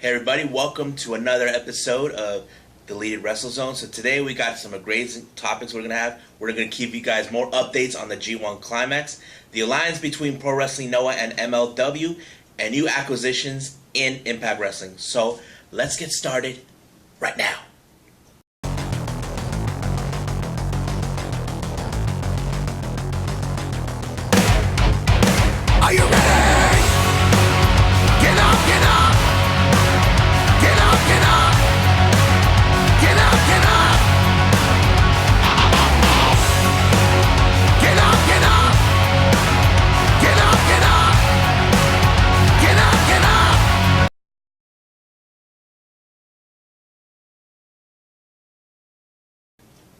Hey everybody, welcome to another episode of Deleted Wrestle Zone. So today we got some great topics we're going to have. We're going to give you guys more updates on the G1 Climax, the alliance between Pro Wrestling Noah and MLW, and new acquisitions in Impact Wrestling. So let's get started right now. Are you ready? Get up, get up. Get up, get up. Get up, get up. Get up, get up. Get up, get up. Get up, get up.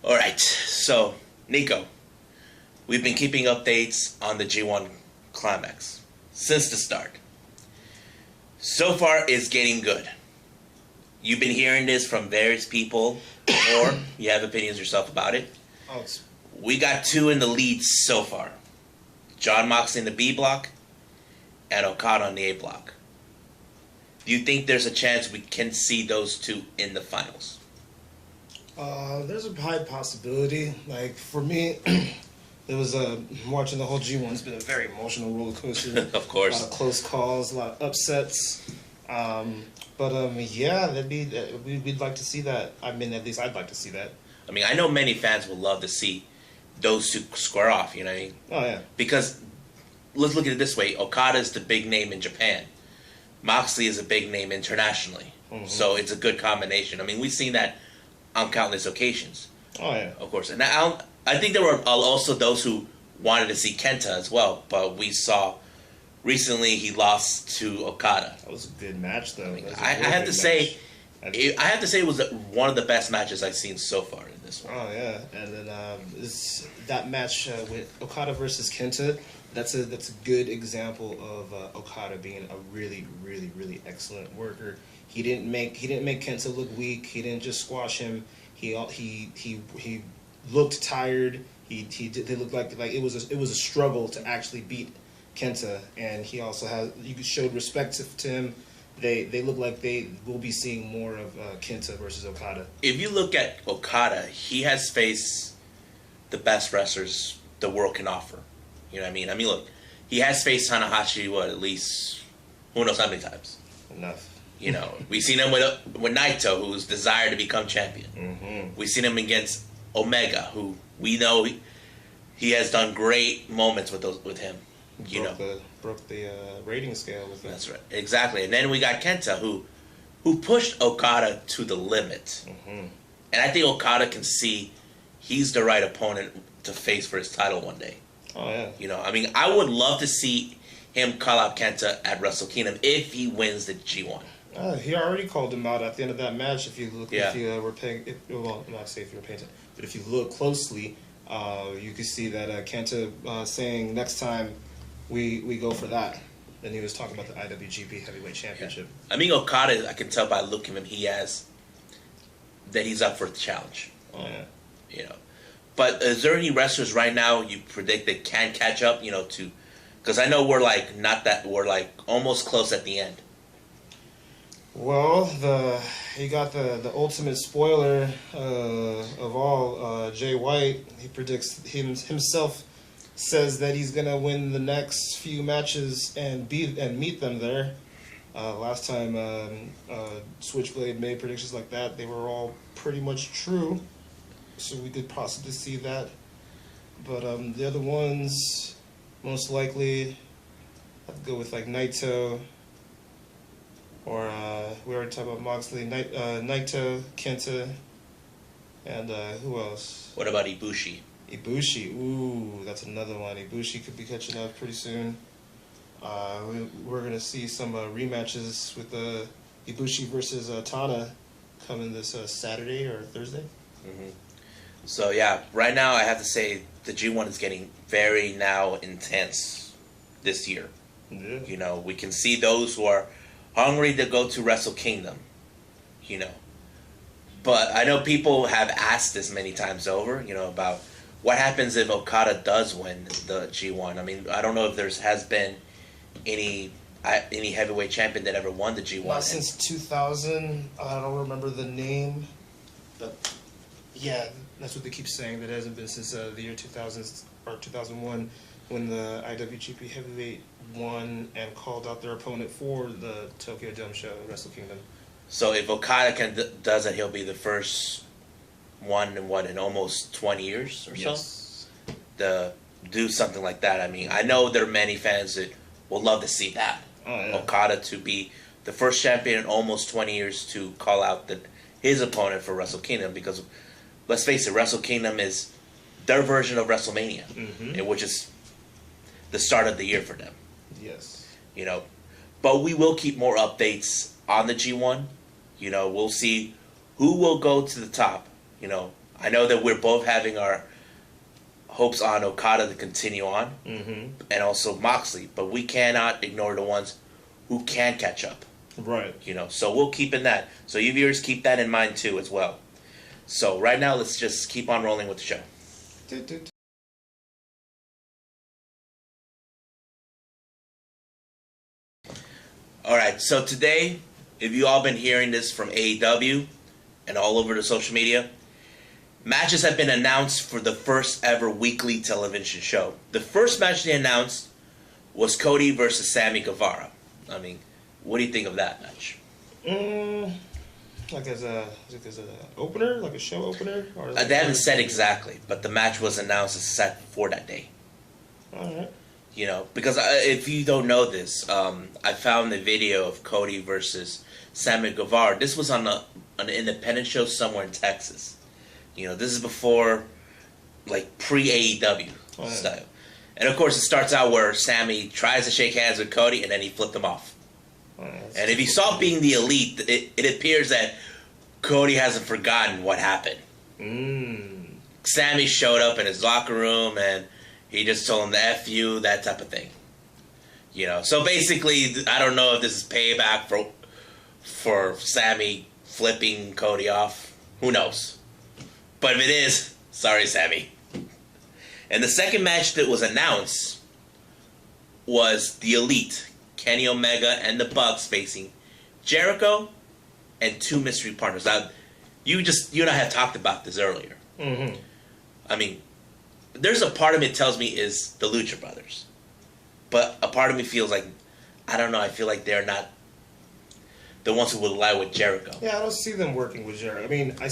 Alright, so Nico, we've been keeping updates on the G1 Climax since the start. So far, it's getting good. You've been hearing this from various people, or you have opinions yourself about it. We got two in the lead so far. John Moxley in the B block, and Okada on the A block. Do you think there's a chance we can see those two in the finals? There's a high possibility. Like, for me, it was watching the whole G1. It's been a very emotional roller coaster. Of course. A lot of close calls, a lot of upsets. Yeah, we'd like to see that. I mean, at least I'd like to see that. I mean, I know many fans would love to see those two square off, you know what I mean? Oh, yeah. Because, let's look at it this way. Okada's the big name in Japan. Moxley is a big name internationally. Mm-hmm. So it's a good combination. I mean, we've seen that on countless occasions. Oh, yeah. Of course. And I think there were also those who wanted to see Kenta as well, but we saw recently he lost to Okada. That was a good match, though. I have to say it was one of the best matches I've seen so far in this one. Oh yeah, and then that match with Okada versus Kenta. That's a good example of Okada being a really, really, really excellent worker. He didn't make Kenta look weak. He didn't just squash him. He looked tired. They looked like it was a struggle to actually beat Kenta, and he also showed respect to him. They look like they will be seeing more of Kenta versus Okada. If you look at Okada, he has faced the best wrestlers the world can offer. You know what I mean? I mean, look, he has faced Tanahashi at least who knows how many times. Enough. You know, we've seen him with Naito, who's desired to become champion. Mm-hmm. We've seen him against Omega, who we know he has done great moments with him. Broke the rating scale with him. That's right, exactly. And then we got Kenta, who pushed Okada to the limit. Mm-hmm. And I think Okada can see he's the right opponent to face for his title one day. Oh yeah. You know, I mean, I would love to see him call out Kenta at Wrestle Kingdom if he wins the G1. He already called him out at the end of that match. If you look, yeah. if you were paying, I'm not saying if you were paying attention, but if you look closely, you could see that Kenta saying next time we go for that. Then he was talking about the IWGP Heavyweight Championship. Yeah. I mean, Okada, I can tell by looking at him, he's up for the challenge. Oh yeah. You know, but is there any wrestlers right now you predict that can catch up? You know, because I know we're almost close at the end. Well, you got the ultimate spoiler of all, Jay White. He predicts himself says that he's gonna win the next few matches and meet them there. Last time Switchblade made predictions like that, they were all pretty much true, so we could possibly see that. But the other ones, most likely, I'd go with like Naito. Or we already talked about Moxley, Naito, Kenta, and who else? What about Ibushi? Ibushi, ooh, that's another one. Ibushi could be catching up pretty soon. We're gonna see some rematches with Ibushi versus Tana coming this Saturday or Thursday. Mm-hmm. So yeah, right now I have to say the G1 is getting very now intense this year. Yeah. You know, we can see those who are hungry to go to Wrestle Kingdom, you know. But I know people have asked this many times over, you know, about what happens if Okada does win the G1. I mean, I don't know if there has been any any heavyweight champion that ever won the G1. Not since 2000. I don't remember the name, but yeah, that's what they keep saying. That hasn't been since the year 2000 or 2001 when the IWGP Heavyweight won and called out their opponent for the Tokyo Dome show at Wrestle Kingdom. So if Okada does that, he'll be the first one in almost 20 years or so to do something like that. I mean, I know there are many fans that will love to see that. Oh, yeah. Okada to be the first champion in almost 20 years to call out his opponent for Wrestle Kingdom, because let's face it, Wrestle Kingdom is their version of WrestleMania, which is the start of the year for them. Yes. You know, but we will keep more updates on the G1. You know, we'll see who will go to the top. You know, I know that we're both having our hopes on Okada to continue on, and also Moxley, but we cannot ignore the ones who can catch up. Right. You know, so we'll keep in that. So you viewers keep that in mind too as well. So right now, let's just keep on rolling with the show. All right, so today, if you all been hearing this from AEW and all over the social media, matches have been announced for the first ever weekly television show. The first match they announced was Cody versus Sammy Guevara. I mean, what do you think of that match? Like as a opener, like a show opener, or They haven't said exactly, but the match was announced as set for that day. All right. You know, because if you don't know this, I found the video of Cody versus Sammy Guevara. This was on an independent show somewhere in Texas. You know, this is before, like, pre-AEW style. And, of course, it starts out where Sammy tries to shake hands with Cody, and then he flipped him off. And if you saw Being the Elite, it appears that Cody hasn't forgotten what happened. Sammy showed up in his locker room, and he just told him to F you, that type of thing. You know, so basically, I don't know if this is payback for Sammy flipping Cody off. Who knows? But if it is, sorry, Sammy. And the second match that was announced was the Elite, Kenny Omega and the Bucks facing Jericho and two mystery partners. Now, you and I have talked about this earlier. I mean, there's a part of me that tells me is the Lucha Brothers. But a part of me feels like, I don't know, I feel like they're not the ones who would lie with Jericho. Yeah, I don't see them working with Jericho. I mean, I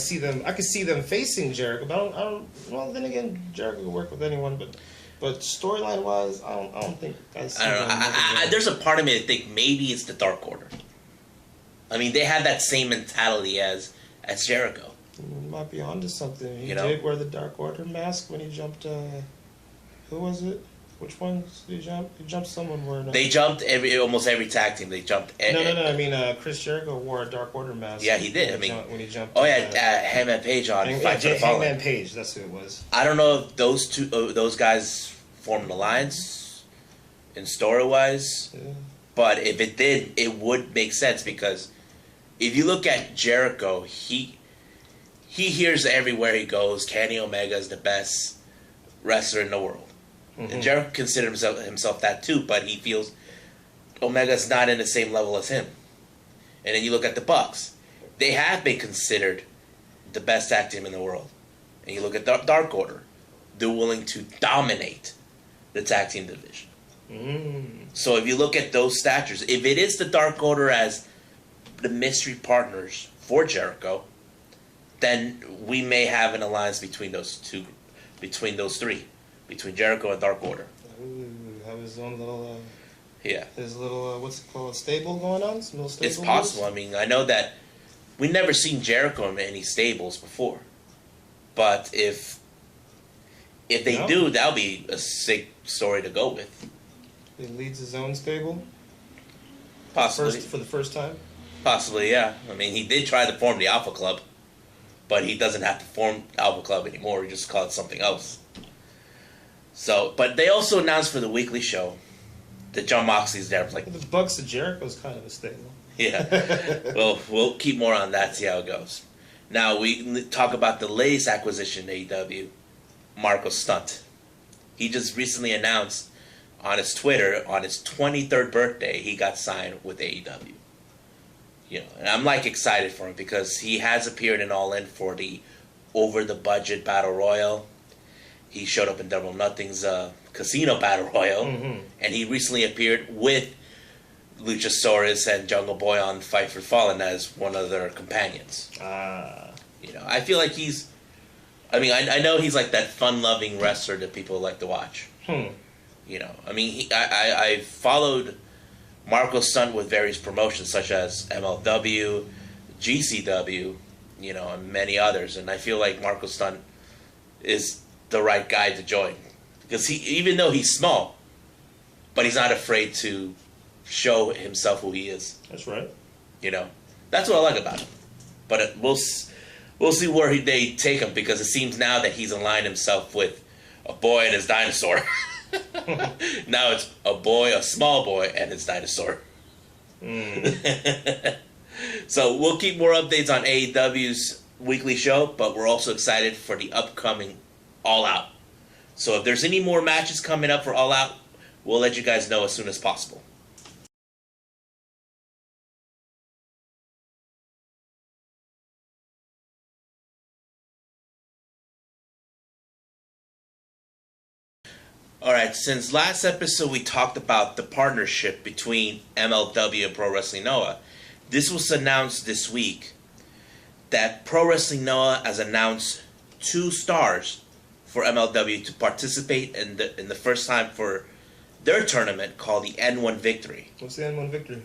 could see them facing Jericho, but I don't well, then again, Jericho can work with anyone, but storyline wise, I don't think I see them. There's a part of me that think maybe it's the Dark Order. I mean, they have that same mentality as Jericho. You might be onto something. He You know? did wear the Dark Order mask when he jumped. Who was it? Which one did he jump? He jumped someone wearing. They jumped almost every tag team. They jumped. No. I mean, Chris Jericho wore a Dark Order mask. Yeah, he did. When he jumped. Oh yeah, Hangman Page on Fight for the Fallen. Hangman Page. That's who it was. I don't know if those guys formed an alliance in story wise, but if it did, it would make sense, because if you look at Jericho, he hears everywhere he goes, Kenny Omega is the best wrestler in the world. And Jericho considers himself that too, but he feels Omega's not in the same level as him. And then you look at the Bucks. They have been considered the best tag team in the world. And you look at Dark Order. They're willing to dominate the tag team division. So if you look at those statures, if it is the Dark Order as the mystery partners for Jericho, then we may have an alliance between those three, between Jericho and Dark Order. Have his own little, Yeah. his little, what's it called, stable going on? Some little stable It's possible. I mean, I know that we never seen Jericho in any stables before, but if they do, that'll be a sick story to go with. He leads his own stable. Possibly. For the first time. Possibly, yeah. I mean, he did try to form the Alpha Club, but he doesn't have to form Alpha Club anymore. He just called it something else. So, but they also announced for the weekly show that John Moxley's there. Like, The Bucks of Jericho's kind of a stable. yeah. Well, we'll keep more on that, see how it goes. Now, we talk about the latest acquisition in AEW, Marco Stunt. He just recently announced on his Twitter, on his 23rd birthday, he got signed with AEW. You know, and I'm like excited for him because he has appeared in All In for the over the budget battle royal. He showed up in Double or Nothing's casino battle royal, and he recently appeared with Luchasaurus and Jungle Boy on Fight for Fallen as one of their companions. You know, I feel like he's. I mean, I know he's like that fun-loving wrestler that people like to watch. You know, I mean, I followed Marco Stunt with various promotions such as MLW, GCW, you know, and many others, and I feel like Marco Stunt is the right guy to join because he, even though he's small, but he's not afraid to show himself who he is. That's right. You know, that's what I like about him. But we'll see where they take him because it seems now that he's aligned himself with a boy and his dinosaur. Now it's a small boy and his dinosaur. So we'll keep more updates on AEW's weekly show, but we're also excited for the upcoming All Out. So if there's any more matches coming up for All Out, we'll let you guys know as soon as possible. Alright, since last episode we talked about the partnership between MLW and Pro Wrestling Noah, this was announced this week that Pro Wrestling Noah has announced 2 stars for MLW to participate in the first time for their tournament called the N1 Victory. What's the N1 Victory?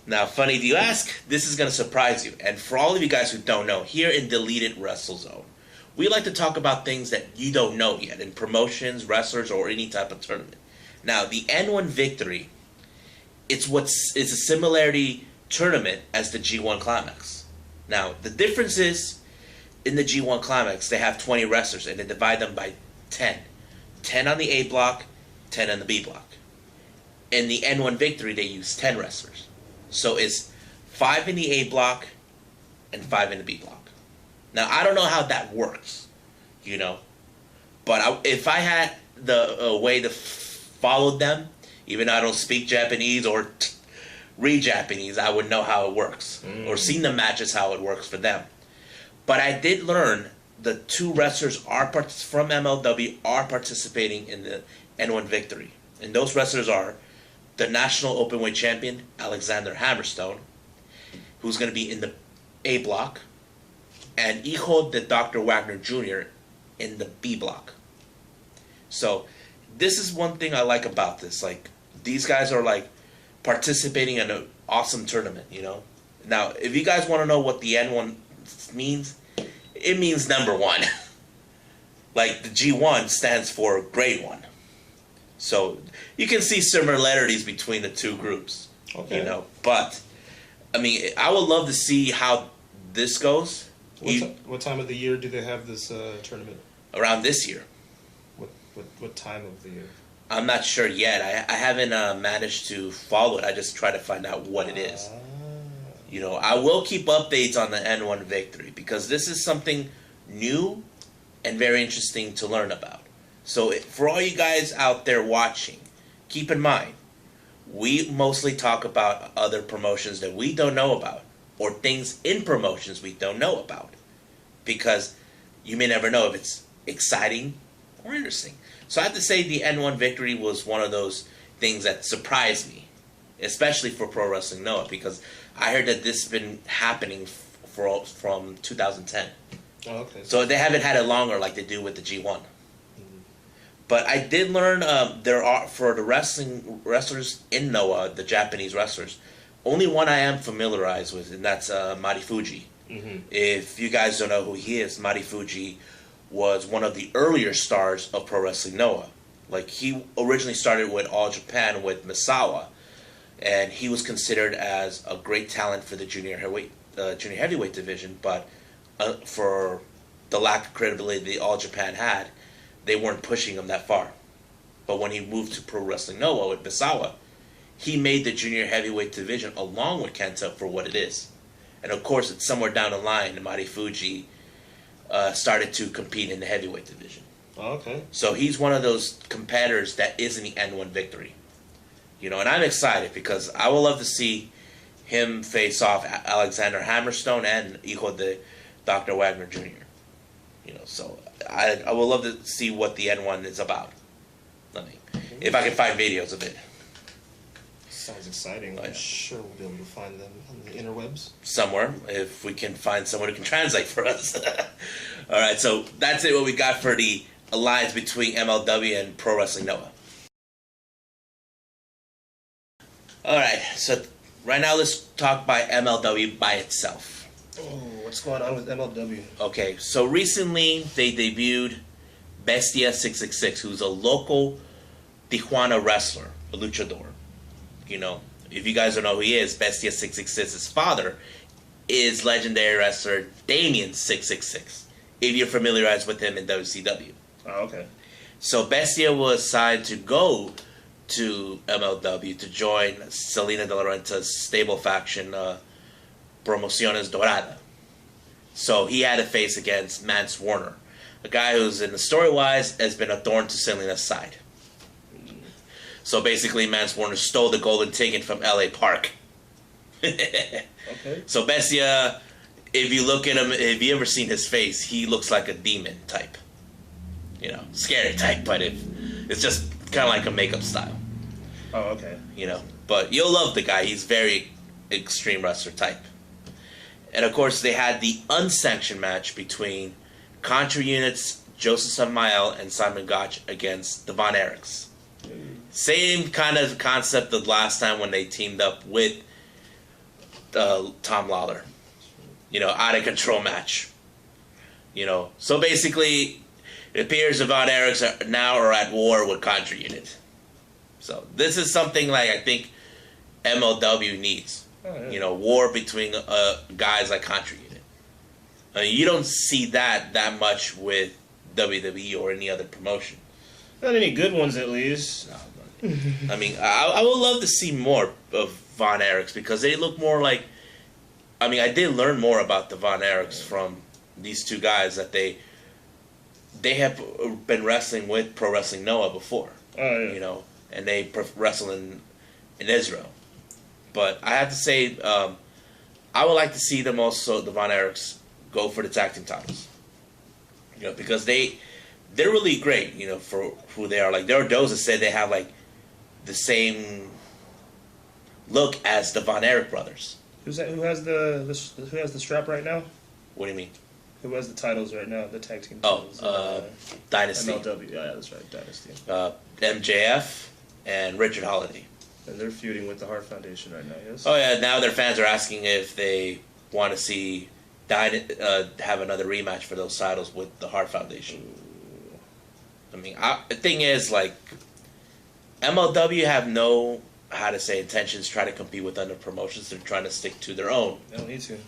Now, funny do you ask? This is going to surprise you. And for all of you guys who don't know, here in Deleted Wrestle Zone, we like to talk about things that you don't know yet in promotions, wrestlers, or any type of tournament. Now, the N1 Victory, it's a similarity tournament as the G1 Climax. Now, the difference is, in the G1 Climax, they have 20 wrestlers, and they divide them by 10. 10 on the A block, 10 on the B block. In the N1 Victory, they use 10 wrestlers. So it's 5 in the A block and 5 in the B block. Now, I don't know how that works, you know, but if I had the way to follow them, even though I don't speak Japanese or read Japanese, I would know how it works, or seen the matches how it works for them. But I did learn the 2 wrestlers from MLW are participating in the N1 Victory, and those wrestlers are the National Openweight Champion, Alexander Hammerstone, who's going to be in the A block, and Hijo de Dr. Wagner Jr. in the B block. So, this is one thing I like about this. Like, these guys are, like, participating in an awesome tournament, you know? Now, if you guys want to know what the N1 means, it means number 1. Like, the G1 stands for Grade 1. So, you can see similarities between the 2 groups. Okay. You know? But, I mean, I would love to see how this goes. What time of the year do they have this tournament? Around this year. What time of the year? I'm not sure yet. I haven't managed to follow it. I just try to find out what it is. You know, I will keep updates on the N1 Victory because this is something new and very interesting to learn about. So for all you guys out there watching, keep in mind, we mostly talk about other promotions that we don't know about, or things in promotions we don't know about, because you may never know if it's exciting or interesting. So I have to say the N1 Victory was one of those things that surprised me, especially for Pro Wrestling Noah, because I heard that this has been happening from 2010. Oh, okay. So they haven't had it longer like they do with the G1. But I did learn there are, for the wrestlers in Noah, the Japanese wrestlers, only one I am familiarized with, and that's Marifuji. If you guys don't know who he is, Marifuji was one of the earlier stars of Pro Wrestling Noah. Like, he originally started with All Japan with Misawa, and he was considered as a great talent for the junior heavyweight division, but for the lack of credibility the All Japan had, they weren't pushing him that far. But when he moved to Pro Wrestling Noah with Misawa, he made the junior heavyweight division along with Kenta for what it is. And of course, it's somewhere down the line, Marifuji started to compete in the heavyweight division. Oh, okay. So he's one of those competitors that is in the N1 victory. You know, and I'm excited because I would love to see him face off Alexander Hammerstone and Hijo de Dr. Wagner Jr. You know, so I would love to see what the N1 is about. I mean, if I can find videos of it. Sounds exciting. I'm sure we'll be able to find them on the interwebs. Somewhere, if we can find someone who can translate for us. All right, so that's it. What we got for the alliance between MLW and Pro Wrestling Noah. All right, so right now let's talk by MLW by itself. Oh, what's going on with MLW? Okay, so recently they debuted Bestia 666, who's a local Tijuana wrestler, a luchador. You know, if you guys don't know who he is, Bestia 666, his father is legendary wrestler Damien 666, if you're familiarized with him in WCW. Oh, okay. So Bestia was signed to go to MLW to join Selena De La Renta's stable faction, Promociones Dorada. So he had to face against Mance Warner, a guy who's, in the story-wise, has been a thorn to Selena's side. So basically, Mance Warner stole the golden ticket from LA Park. Okay. So Bestia, if you look at him, if you ever seen his face, he looks like a demon type. You know, scary type, but it's just kind of like a makeup style. Oh, okay. You know, but you'll love the guy. He's very extreme wrestler type. And of course, they had the unsanctioned match between Contra Units, Joseph Samael, and Simon Gotch against the Von Erichs. Same kind of concept of last time when they teamed up with Tom Lawler. You know, out of control match. You know, so basically, it appears the Von Erichs are at war with Contra Unit. So this is something like I think MLW needs. Oh, yeah. You know, war between guys like Contra Unit. I mean, you don't see that much with WWE or any other promotion. Not any good ones, at least. I mean, I would love to see more of Von Erichs because they look more like. I mean, I did learn more about the Von Erichs from these two guys that they have been wrestling with Pro Wrestling Noah before. Oh, yeah. You know, and they wrestle in Israel. But I have to say, I would like to see them also, the Von Erichs, go for the tag team titles. You know, because they're really great, you know, for who they are. Like, there are those that say they have, like, the same look as the Von Erich brothers. Who has the strap right now? What do you mean? Who has the titles right now? The tag team Oh, titles. Dynasty. MLW. Yeah, that's right. Dynasty. MJF and Richard Holiday. And they're feuding with the Hart Foundation right now. Yes. Oh yeah, now their fans are asking if they want to see have another rematch for those titles with the Hart Foundation. I mean, the thing is, like, MLW have no, how to say, intentions to try to compete with other promotions. They're trying to stick to their own. They don't need to.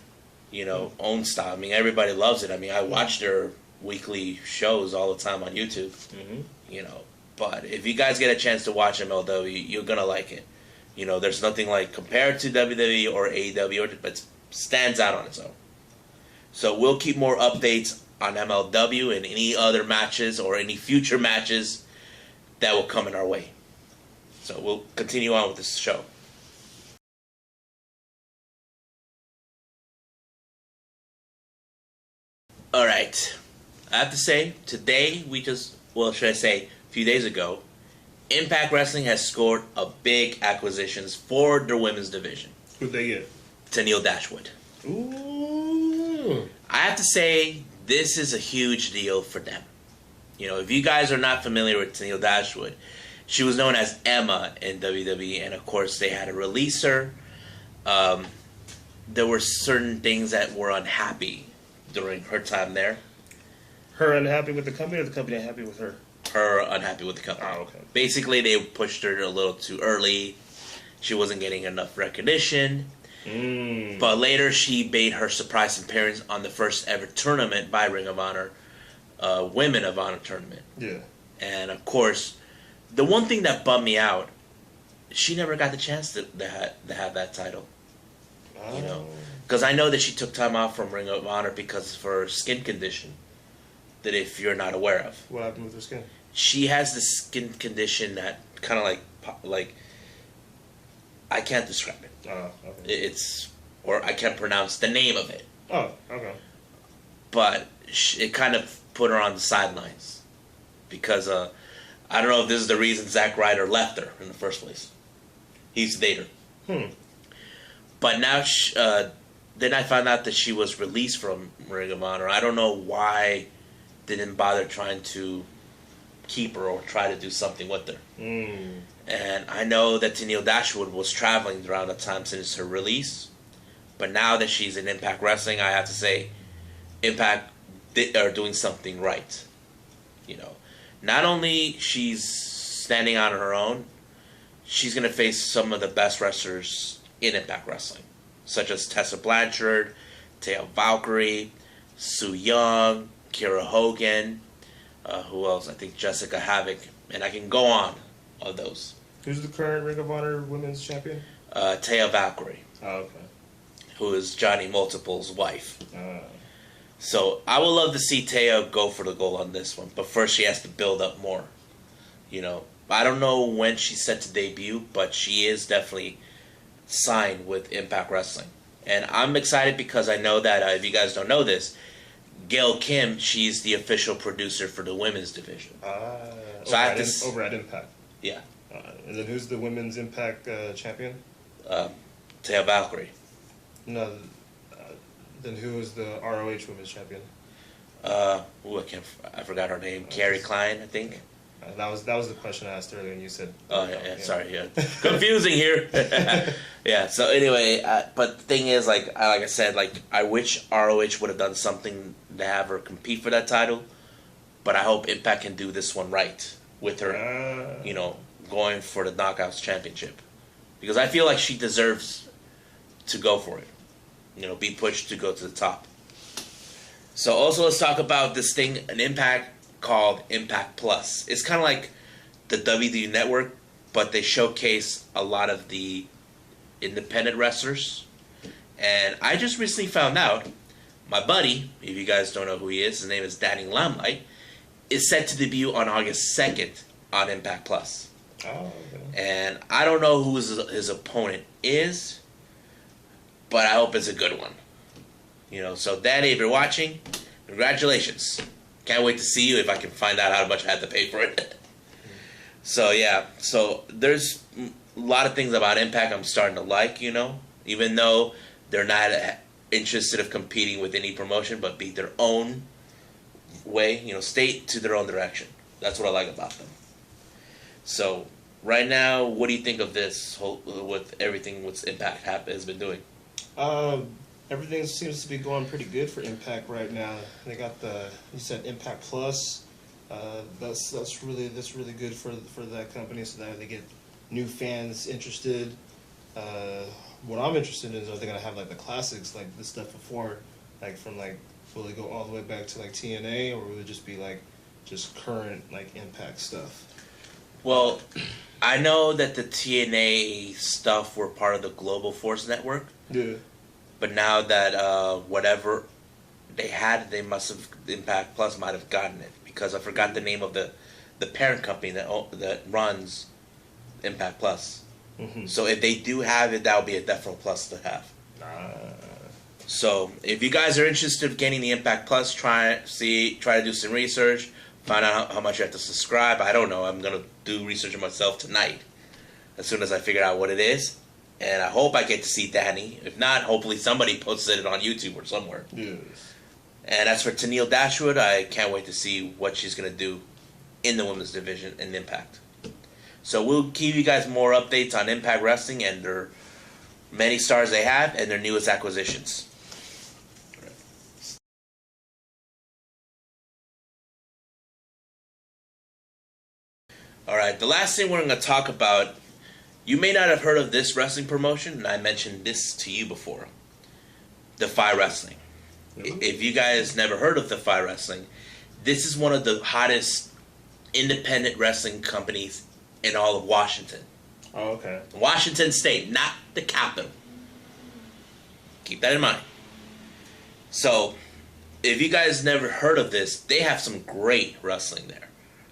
You know, own style. I mean, everybody loves it. I mean, I watch their weekly shows all the time on YouTube. Mm-hmm. You know, but if you guys get a chance to watch MLW, you're gonna like it. You know, there's nothing like compared to WWE or AEW, but it stands out on its own. So we'll keep more updates on MLW and any other matches or any future matches that will come in our way. So we'll continue on with this show. All right. I have to say, today should I say, a few days ago, Impact Wrestling has scored a big acquisitions for their women's division. Who'd they get? Tenille Dashwood. Ooh. I have to say, this is a huge deal for them. You know, if you guys are not familiar with Tenille Dashwood, she was known as Emma in WWE, and of course they had to release her. There were certain things that were unhappy during her time there. Her unhappy with the company, or the company unhappy with her? Her unhappy with the company. Oh, okay. Basically, they pushed her a little too early. She wasn't getting enough recognition. But later, she made her surprise appearance on the first ever tournament by Ring of Honor, Women of Honor tournament. Yeah. And of course, the one thing that bummed me out, she never got the chance to have that title. Oh. You know, because I know that she took time off from Ring of Honor because of her skin condition. that if you're not aware of. What happened with her skin? She has this skin condition that kind of like I can't describe it. Oh, okay. Or I can't pronounce the name of it. Oh, okay. But it kind of put her on the sidelines because I don't know if this is the reason Zack Ryder left her in the first place. He used to date her. But now, then I found out that she was released from Ring of Honor. I don't know why they didn't bother trying to keep her or try to do something with her. And I know that Tenille Dashwood was traveling around that time since her release. But now that she's in Impact Wrestling, I have to say, Impact are doing something right. You know, not only she's standing out on her own, she's going to face some of the best wrestlers in Impact Wrestling, such as Tessa Blanchard, Taya Valkyrie, Su Young, Kira Hogan, who else? I think Jessica Havoc, and I can go on of those. Who's the current Ring of Honor Women's Champion? Taya Valkyrie. Oh, okay. Who is Johnny Multiple's wife. So I would love to see Taya go for the goal on this one, but first she has to build up more. You know, I don't know when she's set to debut, but she is definitely signed with Impact Wrestling. And I'm excited because I know that, if you guys don't know this, Gail Kim, she's the official producer for the women's division. So I have to over at Impact. Yeah. And then who's the women's Impact champion? Taya Valkyrie. No. Then who is the ROH women's champion? I forgot her name. Carrie Klein, I think. That was the question I asked earlier, and you said. Oh yeah. Sorry, yeah. Confusing here. Yeah. So anyway, but the thing is, like I said, like I wish ROH would have done something to have her compete for that title, but I hope Impact can do this one right with her. You know, going for the Knockouts Championship, because I feel like she deserves to go for it. You know, be pushed to go to the top. So also let's talk about this thing, an Impact called Impact Plus. It's kind of like the WWE Network, but they showcase a lot of the independent wrestlers. And I just recently found out, my buddy, if you guys don't know who he is, his name is Danny Limelight, is set to debut on August 2nd on Impact Plus. Oh, okay. And I don't know who his opponent is, but I hope it's a good one. You know, so Danny, if you're watching, congratulations. Can't wait to see you if I can find out how much I had to pay for it. So, yeah. So, there's a lot of things about Impact I'm starting to like, you know. Even though they're not interested of competing with any promotion, but be their own way. You know, stay to their own direction. That's what I like about them. So, right now, what do you think of this whole, with everything what Impact has been doing? Everything seems to be going pretty good for Impact right now. They got you said Impact Plus. That's really good for that company, so that they get new fans interested. What I'm interested in is, are they gonna have like the classics, like the stuff before, like from like, will they go all the way back to like TNA, or will it just be like just current like Impact stuff? Well, I know that the TNA stuff were part of the Global Force Network. Yeah. But now that whatever they had, they must have, Impact Plus might have gotten it, because I forgot the name of the parent company that runs Impact Plus. Mm-hmm. So if they do have it, that would be a definite plus to have. So if you guys are interested in getting the Impact Plus, try to do some research, find out how much you have to subscribe. I don't know. I'm gonna do research on myself tonight, as soon as I figure out what it is. And I hope I get to see Danny. If not, hopefully somebody posted it on YouTube or somewhere. Yes. And as for Tenille Dashwood, I can't wait to see what she's going to do in the women's division in Impact. So we'll give you guys more updates on Impact Wrestling and their many stars they have and their newest acquisitions. Alright, the last thing we're going to talk about, you may not have heard of this wrestling promotion, and I mentioned this to you before. Defy Wrestling. Mm-hmm. If you guys never heard of Defy Wrestling, this is one of the hottest independent wrestling companies in all of Washington. Oh, okay. Washington State, not the capital. Keep that in mind. So, if you guys never heard of this, they have some great wrestling there.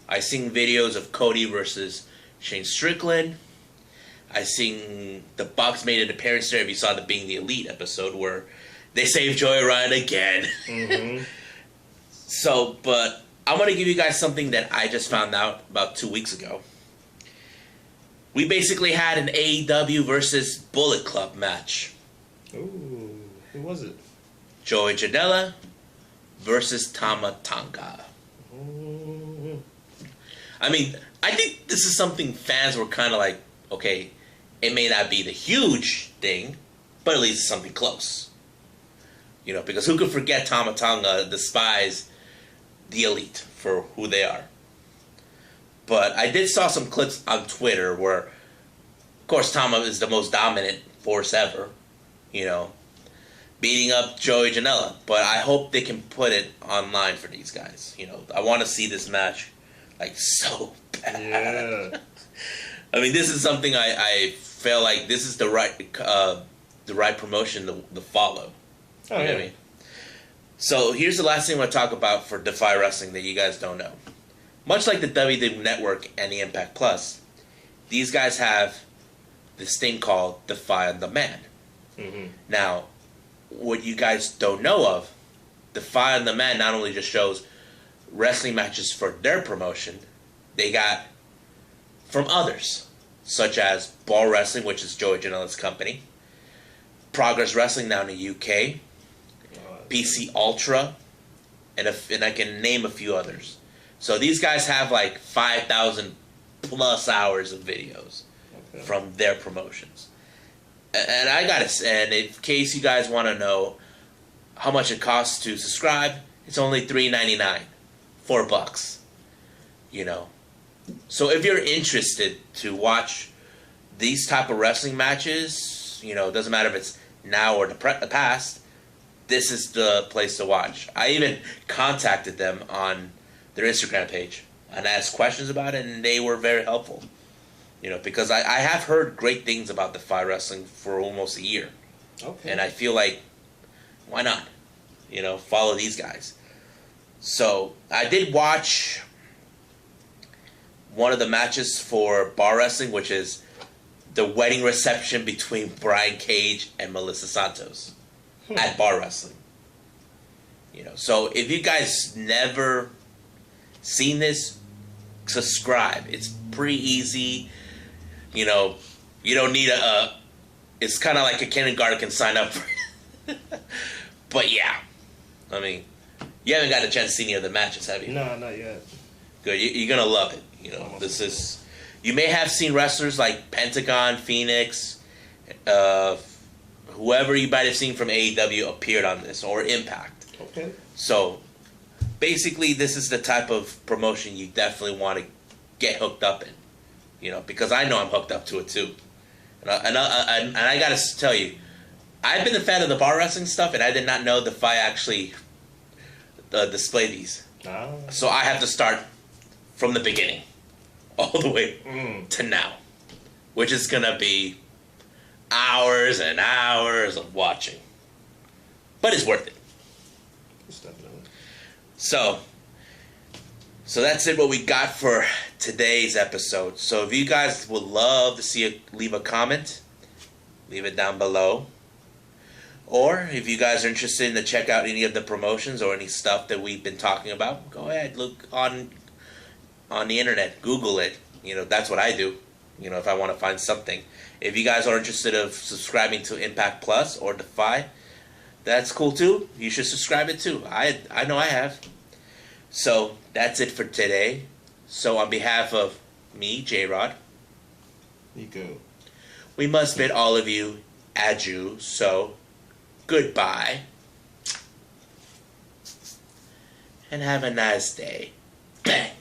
I seen videos of Cody versus Shane Strickland. I seen the Bucks made an appearance there. If you saw the Being the Elite episode where they saved Joey Ryan again. Mm-hmm. So, but I'm going to give you guys something that I just found out about 2 weeks ago. We basically had an AEW versus Bullet Club match. Ooh, who was it? Joey Janela versus Tama Tonga. Mm-hmm. I mean, I think this is something fans were kind of like, okay, it may not be the huge thing, but at least it's something close. You know, because who could forget Tama Tonga despise the Elite for who they are? But I did saw some clips on Twitter where, of course, Tama is the most dominant force ever, you know, beating up Joey Janela. But I hope they can put it online for these guys. You know, I want to see this match, like, so bad. Yeah. I mean, this is something I feel like this is the right promotion to follow. Oh, you know yeah. what I mean? So here's the last thing I want to talk about for Defy Wrestling that you guys don't know. Much like the WWE Network and the Impact Plus, these guys have this thing called Defy on Demand. Mm-hmm. Now, what you guys don't know of, Defy on Demand not only just shows wrestling matches for their promotion, they got from others, such as Ball Wrestling, which is Joey Janela's company, Progress Wrestling down in the UK, BC Ultra, and I can name a few others. So these guys have like 5,000 plus hours of videos from their promotions. And I gotta say, and in case you guys want to know how much it costs to subscribe, it's only $3.99, $4. You know, so if you're interested to watch these type of wrestling matches, you know, it doesn't matter if it's now or the past, this is the place to watch. I even contacted them on their Instagram page and asked questions about it, and they were very helpful. You know, because I have heard great things about Defy Wrestling for almost a year. Okay. And I feel like, why not? You know, follow these guys. So, I did watch one of the matches for Bar Wrestling, which is the wedding reception between Brian Cage and Melissa Santos at Bar Wrestling. You know, so if you guys never seen this, subscribe. It's pretty easy. You know, you don't need it's kind of like a kindergarten can sign up for it. But yeah, I mean, you haven't got a chance to see any of the matches, have you? No, not yet. Good. You're going to love it. You know, this is... You may have seen wrestlers like Pentagon, Phoenix, whoever you might have seen from AEW appeared on this, or Impact. Okay. So, basically, this is the type of promotion you definitely want to get hooked up in. You know, because I know I'm hooked up to it too. And I got to tell you, I've been a fan of the Bar Wrestling stuff, and I did not know Defy actually display these. Ah. So I have to start from the beginning, all the way to now, which is going to be hours and hours of watching. But it's worth it. It's definitely. So that's it, what we got for today's episode. So if you guys would love to see leave a comment, leave it down below. Or if you guys are interested in to check out any of the promotions or any stuff that we've been talking about, go ahead, look on the internet, Google it. You know, that's what I do, you know, if I want to find something. If you guys are interested in subscribing to Impact Plus or Defy, that's cool too. You should subscribe it too. I know I have. So that's it for today. So on behalf of me, J-Rod, Nico, we must bid all of you adieu. So goodbye. And have a nice day. Bang.